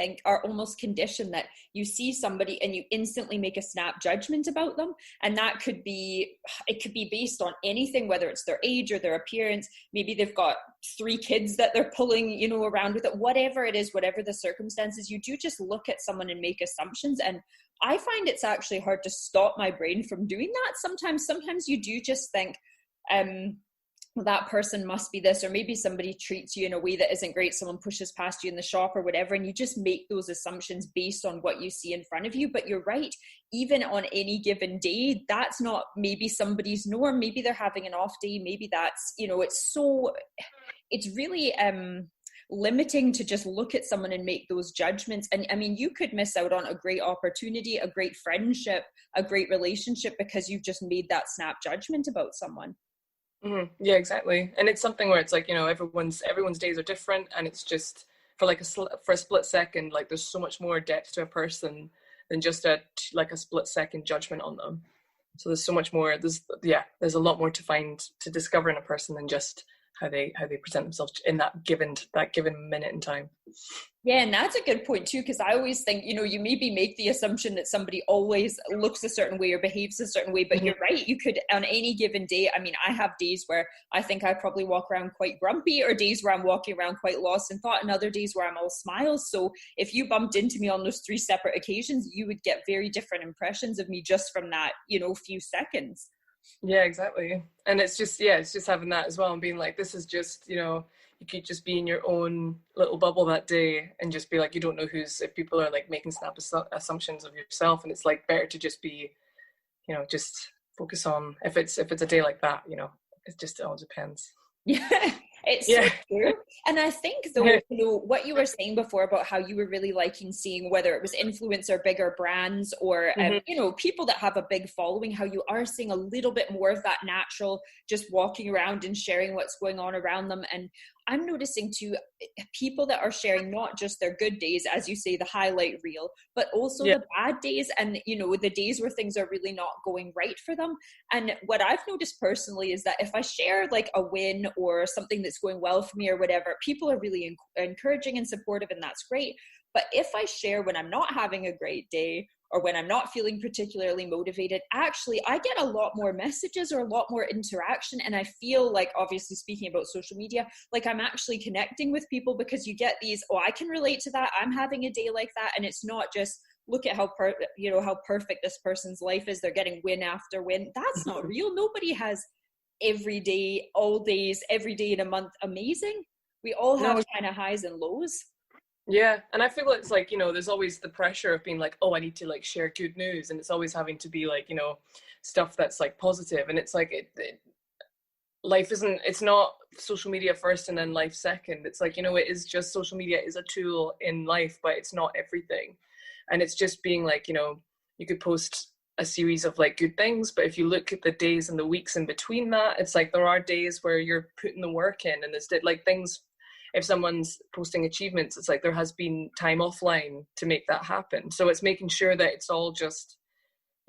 think are almost conditioned, that you see somebody and you instantly make a snap judgment about them. And that could be based on anything, whether it's their age or their appearance. Maybe they've got 3 kids that they're pulling, around with it, whatever it is, whatever the circumstances, you do just look at someone and make assumptions. And I find it's actually hard to stop my brain from doing that. Sometimes you do just think, well, that person must be this, or maybe somebody treats you in a way that isn't great, someone pushes past you in the shop or whatever, and you just make those assumptions based on what you see in front of you. But you're right, even on any given day, that's not maybe somebody's norm. Maybe they're having an off day, maybe that's, it's really limiting to just look at someone and make those judgments. And I mean, you could miss out on a great opportunity, a great friendship, a great relationship, because you've just made that snap judgment about someone. Mm-hmm. Yeah, exactly. And it's something where it's like, everyone's days are different, and it's just for a split second, like there's so much more depth to a person than just a split second judgment on them. So there's so much more, there's a lot more to discover in a person than just how they present themselves in that given minute in time. Yeah, and that's a good point too, because I always think, you maybe make the assumption that somebody always looks a certain way or behaves a certain way, but mm-hmm. You're right, you could, on any given day, I mean, I have days where I think I probably walk around quite grumpy, or days where I'm walking around quite lost in thought, and other days where I'm all smiles. So if you bumped into me on those 3 separate occasions, you would get very different impressions of me just from that, few seconds. Yeah, exactly. And it's just having that as well, and being like, this is just, you could just be in your own little bubble that day and just be like, you don't know if people are like making snap assumptions of yourself, and it's like better to just be, just focus on, if it's a day like that, it all depends. Yeah, it's so true. And I think though, what you were saying before about how you were really liking seeing whether it was influencer, bigger brands, or mm-hmm. People that have a big following, how you are seeing a little bit more of that natural, just walking around and sharing what's going on around them. And I'm noticing too, people that are sharing not just their good days, as you say, the highlight reel, but also the bad days, and the days where things are really not going right for them. And what I've noticed personally is that if I share like a win or something that's going well for me or whatever, people are really encouraging and supportive, and that's great. But if I share when I'm not having a great day, or when I'm not feeling particularly motivated, actually, I get a lot more messages or a lot more interaction. And I feel like, obviously speaking about social media, like I'm actually connecting with people, because you get these, I can relate to that, I'm having a day like that. And it's not just, look at how perfect this person's life is, they're getting win after win. That's not real. Nobody has every day, all days, every day in a month amazing. We all have kind of highs and lows. Yeah, and I feel it's like, there's always the pressure of being like, I need to like share good news, and it's always having to be like, stuff that's like positive. And it's like life it's not social media first and then life second. It's like, it is just, social media is a tool in life, but it's not everything. And it's just being like, you could post a series of like good things, but if you look at the days and the weeks in between that, it's like there are days where you're putting the work in, and there's like things. If someone's posting achievements, it's like there has been time offline to make that happen. So it's making sure that it's all just,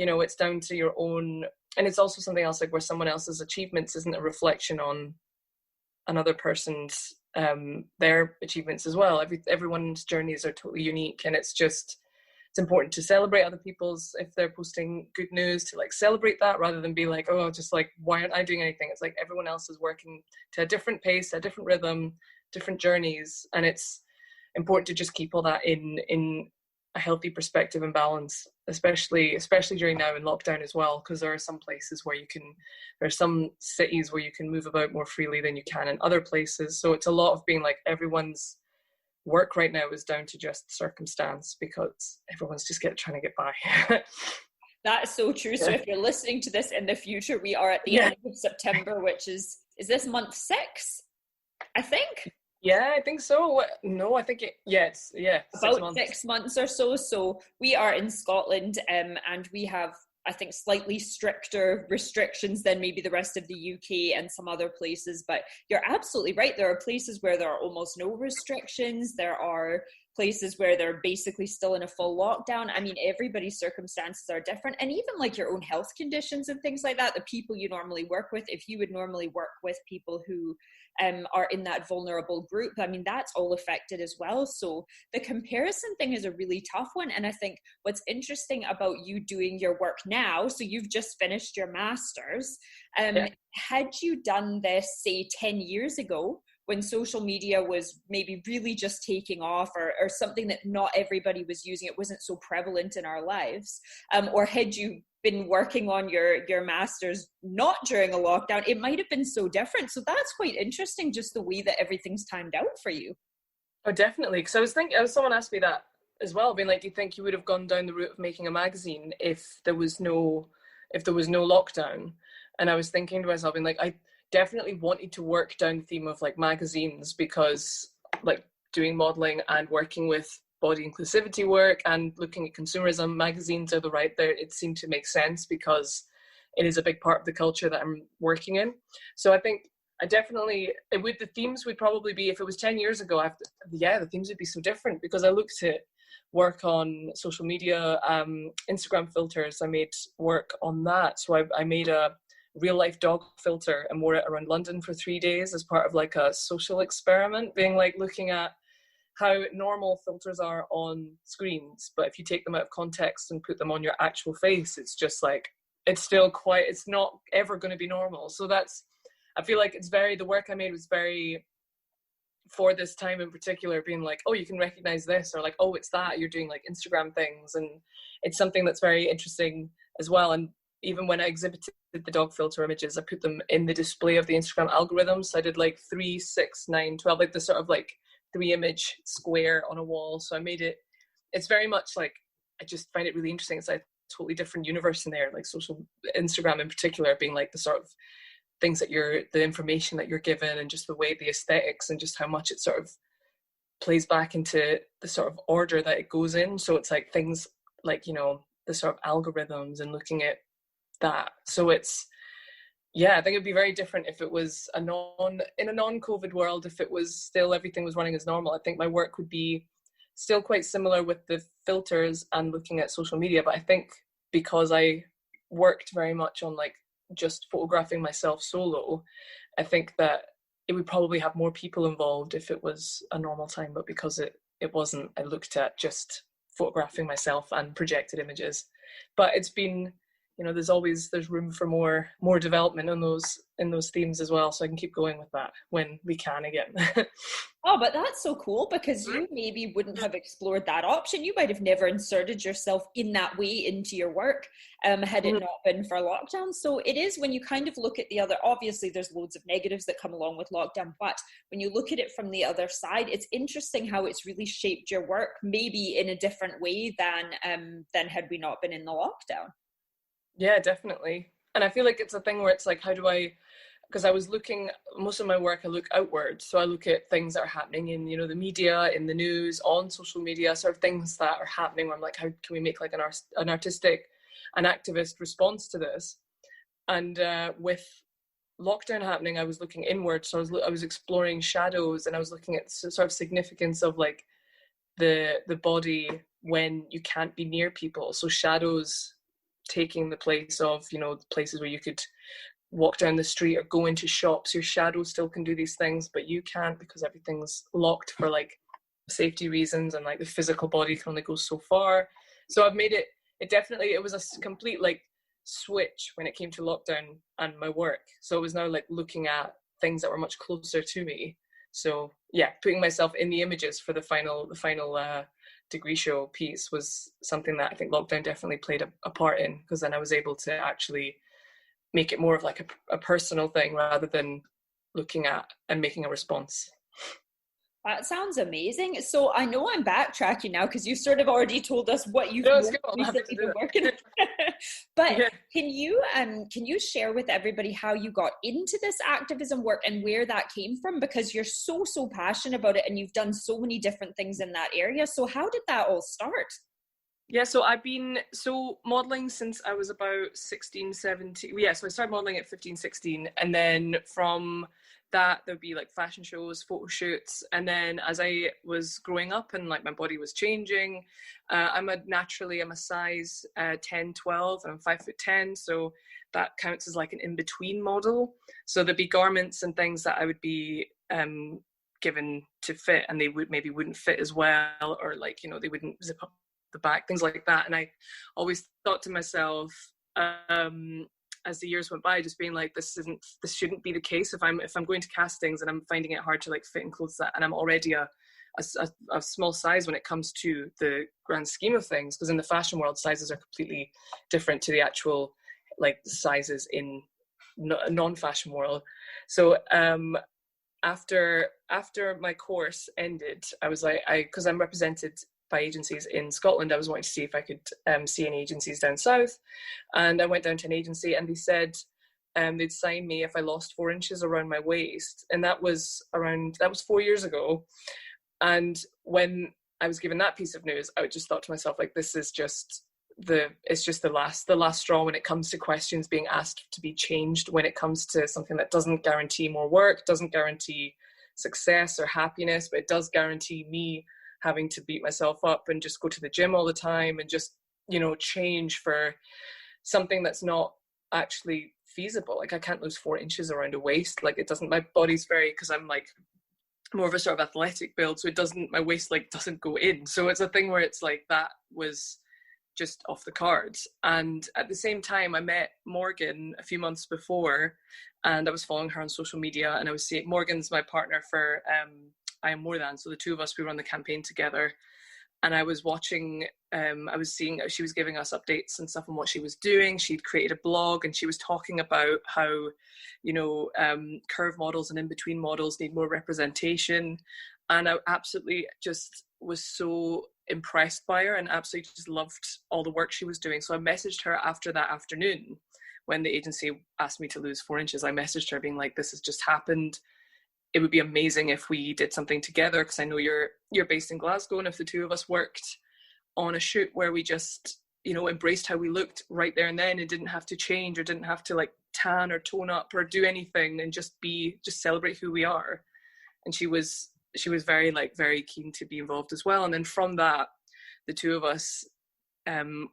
it's down to your own. And it's also something else, like where someone else's achievements isn't a reflection on another person's, their achievements as well. Everyone's journeys are totally unique. And it's important to celebrate other people's, if they're posting good news, to like celebrate that, rather than be like, just like, why aren't I doing anything? It's like everyone else is working to a different pace, a different rhythm, different journeys, and it's important to just keep all that in a healthy perspective and balance, especially during now in lockdown as well, because there are some places where there are some cities where you can move about more freely than you can in other places. So it's a lot of being like, everyone's work right now is down to just circumstance, because everyone's just trying to get by. That's so true. So if you're listening to this in the future, we are at the end of September, which is this month 6, I think? Yeah, I think so. No, I think it's about 6 months or so. So we are in Scotland, and we have, I think, slightly stricter restrictions than maybe the rest of the UK and some other places. But you're absolutely right. There are places where there are almost no restrictions. There are places where they're basically still in a full lockdown. I mean, everybody's circumstances are different, and even like your own health conditions and things like that, the people you normally work with, if you would normally work with people who are in that vulnerable group, I mean, that's all affected as well. So the comparison thing is a really tough one. And I think what's interesting about you doing your work now, so you've just finished your master's, had you done this, say, 10 years ago, when social media was maybe really just taking off, or something that not everybody was using, it wasn't so prevalent in our lives, or had you been working on your master's not during a lockdown, it might have been so different. So that's quite interesting, just the way that everything's timed out for you. Oh, definitely. Because I was thinking, someone asked me that as well, being like, do you think you would have gone down the route of making a magazine if there was no lockdown? And I was thinking to myself, being like, I definitely wanted to work down the theme of like magazines, because like doing modeling and working with body inclusivity work and looking at consumerism, magazines are the right there. It seemed to make sense because it is a big part of the culture that I'm working in. So I think the themes would probably be, if it was 10 years ago, the themes would be so different, because I looked at work on social media, Instagram filters. I made work on that. So I made a real life dog filter and wore it around London for 3 days as part of like a social experiment, being like looking at how normal filters are on screens, but if you take them out of context and put them on your actual face, it's just like, it's not ever going to be normal. So I feel like the work I made was very, for this time in particular, being like, oh, you can recognize this, or like, oh, it's that, you're doing like Instagram things. And it's something that's very interesting as well. And even when I exhibited the dog filter images, I put them in the display of the Instagram algorithms. So I did like 3, 6, 9, 12, like the sort of like 3 image square on a wall. So I made it's very much like, I just find it really interesting. It's like a totally different universe in there, like social Instagram in particular, being like the sort of things that the information that you're given, and just the way the aesthetics and just how much it sort of plays back into the sort of order that it goes in. So it's like things like, the sort of algorithms and looking at that. So I think it'd be very different if it was in a non-COVID world, if it was still, everything was running as normal. I think my work would be still quite similar with the filters and looking at social media. But I think because I worked very much on like just photographing myself solo, I think that it would probably have more people involved if it was a normal time. But because it wasn't, I looked at just photographing myself and projected images. But it's been, there's room for more development in those themes as well, so I can keep going with that when we can again. Oh, but that's so cool, because you maybe wouldn't have explored that option. You might have never inserted yourself in that way into your work had it not been for lockdown. So it is, when you kind of look at the other, obviously there's loads of negatives that come along with lockdown, but when you look at it from the other side, it's interesting how it's really shaped your work, maybe in a different way than had we not been in the lockdown. Yeah, definitely. And I feel like it's a thing where it's like, because I was looking, most of my work, I look outward. So I look at things that are happening in, the media, in the news, on social media, sort of things that are happening where I'm like, how can we make like an artistic, an activist response to this? And with lockdown happening, I was looking inward. So I was exploring shadows, and I was looking at sort of significance of like the body when you can't be near people. So shadows taking the place of, places where you could walk down the street or go into shops. Your shadow still can do these things, but you can't, because everything's locked for like safety reasons, and like the physical body can only go so far. So I've made it was a complete like switch when it came to lockdown and my work. So it was now like looking at things that were much closer to me. So yeah, putting myself in the images for the final degree show piece was something that I think lockdown definitely played a part in, because then I was able to actually make it more of like a personal thing rather than looking at and making a response. That sounds amazing. So I know I'm backtracking now, because you sort of already told us what you've recently been working on. But yeah. Can you share with everybody how you got into this activism work and where that came from? Because you're so passionate about it, and you've done so many different things in that area. So how did that all start? Yeah, so I've been modeling since I was about 16, 17. Yeah, so I started modeling at 15, 16. And then from that. There'd be like fashion shows, photo shoots. And then as I was growing up and like my body was changing, I'm a size 10, 12, and I'm 5'10". So that counts as like an in-between model. So there'd be garments and things that I would be given to fit, and they wouldn't fit as well, or like, you know, they wouldn't zip up the back, things like that. And I always thought to myself, as the years went by, just being like, this shouldn't be the case. If I'm going to castings and I'm finding it hard to like fit in clothes that, and I'm already a small size when it comes to the grand scheme of things, because in the fashion world, sizes are completely different to the actual like sizes in a non-fashion world. So after my course ended, I was like, because I'm represented by agencies in Scotland, I was wanting to see if I could see any agencies down south, and I went down to an agency, and they said they'd sign me if I lost 4 inches around my waist, and that was 4 years ago. And when I was given that piece of news, I just thought to myself, like, this is just the last straw when it comes to questions being asked to be changed, when it comes to something that doesn't guarantee more work, doesn't guarantee success or happiness, but it does guarantee me having to beat myself up and just go to the gym all the time and just, you know, change for something that's not actually feasible. Like, I can't lose 4 inches around a waist. Like, it doesn't, my body's because I'm like more of a sort of athletic build, so my waist like doesn't go in. So it's a thing where it's like, that was just off the cards. And at the same time, I met Morgan a few months before, and I was following her on social media, and I was seeing, Morgan's my partner for I Am More Than, so the two of us, we run the campaign together. And I was watching, I was seeing, she was giving us updates and stuff on what she was doing. She'd created a blog, and she was talking about how, you know, curve models and in-between models need more representation. And I absolutely just was so impressed by her and absolutely just loved all the work she was doing. So I messaged her after that afternoon when the agency asked me to lose 4 inches. I messaged her being like, this has just happened. It would be amazing if we did something together, because I know you're based in Glasgow, and if the two of us worked on a shoot where we just, you know, embraced how we looked right there and then, and didn't have to change or didn't have to like tan or tone up or do anything, and just celebrate who we are. And she was very keen to be involved as well. And then from that, the two of us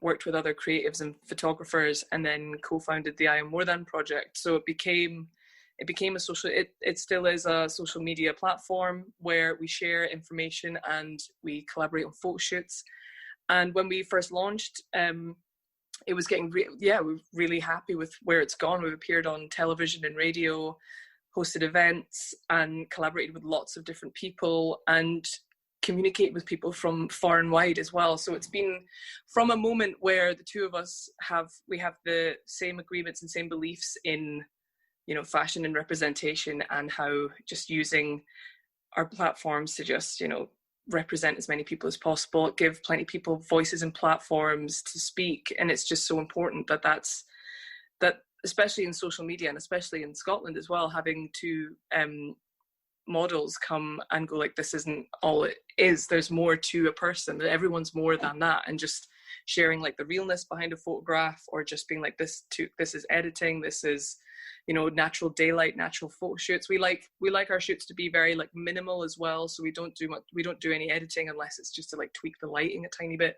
worked with other creatives and photographers, and then co-founded the I Am More Than project. So it became a social, it still is a social media platform where we share information and we collaborate on photo shoots. And when we first launched, it was getting, we're really happy with where it's gone. We've appeared on television and radio, hosted events, and collaborated with lots of different people, and communicate with people from far and wide as well. So it's been from a moment where the two of us have the same agreements and same beliefs in, you know, fashion and representation, and how just using our platforms to just, you know, represent as many people as possible, give plenty of people voices and platforms to speak. And it's just so important that especially in social media, and especially in Scotland as well, having two models come and go like, this isn't all it is, there's more to a person, everyone's more than that. And just sharing like the realness behind a photograph, or just being like, this is editing, this is, you know, natural daylight, natural photo shoots. We like our shoots to be very like minimal as well, so we don't do any editing unless it's just to like tweak the lighting a tiny bit,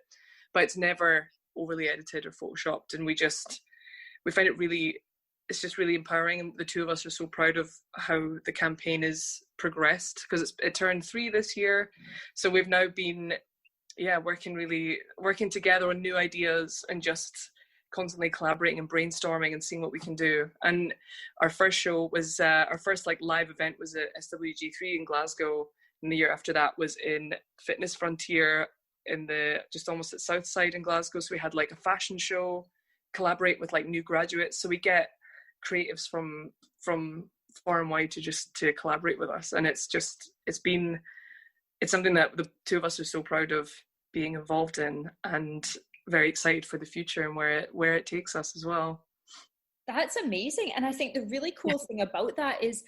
but it's never overly edited or photoshopped. And we find it really, it's just really empowering. And the two of us are so proud of how the campaign is progressed, because it turned 3 this year. So we've now been working together on new ideas, and just constantly collaborating and brainstorming and seeing what we can do. And our first show was our first like live event was at SWG3 in Glasgow, and the year after that was in Fitness Frontier in the just almost at Southside in Glasgow. So we had like a fashion show, collaborate with like new graduates, so we get creatives from far and wide to collaborate with us. And it's something that the two of us are so proud of being involved in, and very excited for the future and where it takes us as well. That's amazing. And I think the really cool thing about that is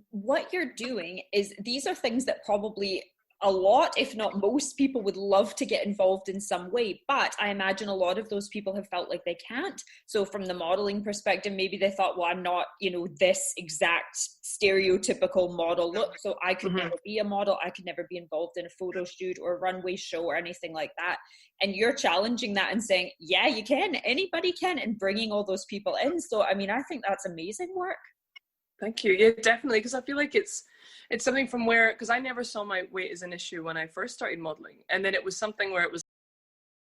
what you're doing is, these are things that probably a lot, if not most people, would love to get involved in some way, but I imagine a lot of those people have felt like they can't. So from the modeling perspective, maybe they thought, well, I'm not, you know, this exact stereotypical model look, so I could never be a model, I could never be involved in a photo shoot or a runway show or anything like that. And you're challenging that and saying, yeah, you can, anybody can, and bringing all those people in. So I mean, I think that's amazing work. Thank you. Yeah, definitely, because I feel like it's something from where, because I never saw my weight as an issue when I first started modeling, and then it was something where it was